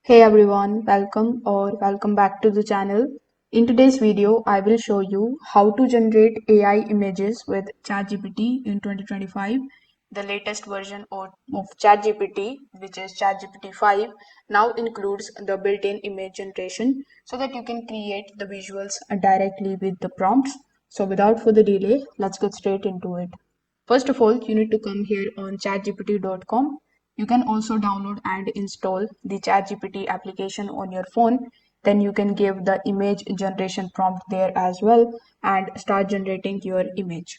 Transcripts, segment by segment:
Hey everyone, welcome back to the channel. In today's video, I will show you how to generate AI images with ChatGPT in 2025. The latest version of ChatGPT, which is ChatGPT 5, now includes the built-in image generation so that you can create the visuals directly with the prompts. So without further delay, let's get straight into it. First of all, you need to come here on chatgpt.com. You can also download and install the ChatGPT application on your phone. Then you can give the image generation prompt there as well and start generating your image.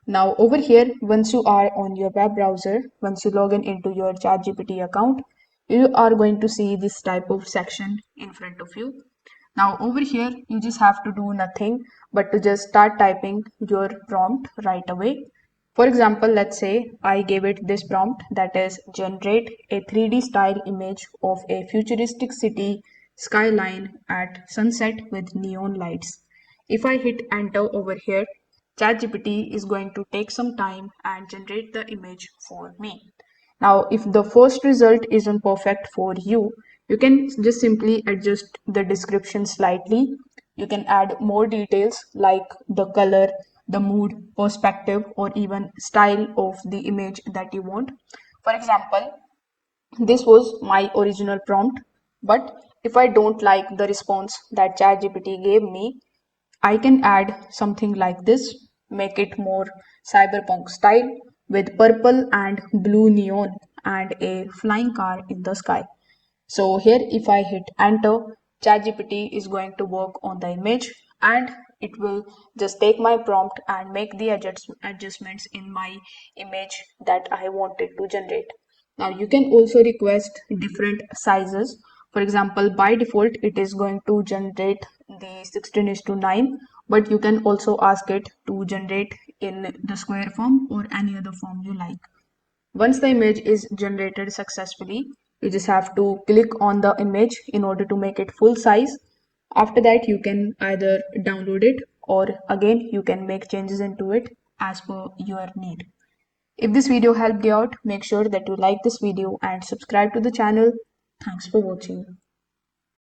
Now over here, once you are on your web browser, once you log in into your ChatGPT account, you are going to see this type of section in front of you. Now over here, you just have to do nothing but to just start typing your prompt right away. For example, let's say I gave it this prompt, that is generate a 3D style image of a futuristic city skyline at sunset with neon lights. If I hit enter over here, ChatGPT is going to take some time and generate the image for me. Now, if the first result isn't perfect for you, you can just simply adjust the description slightly. You can add more details like the color, the mood, perspective, or even style of the image that you want. For example, this was my original prompt, but if I don't like the response that ChatGPT gave me, I can add something like this, make it more cyberpunk style with purple and blue neon and a flying car in the sky. So here if I hit enter, ChatGPT is going to work on the image and it will just take my prompt and make the adjustments in my image that I wanted to generate. Now you can also request different sizes. For example, by default, it is going to generate the 16:9, but you can also ask it to generate in the square form or any other form you like. Once the image is generated successfully, you just have to click on the image in order to make it full size. After that, you can either download it or again, you can make changes into it as per your need. If this video helped you out, make sure that you like this video and subscribe to the channel. Thanks for watching.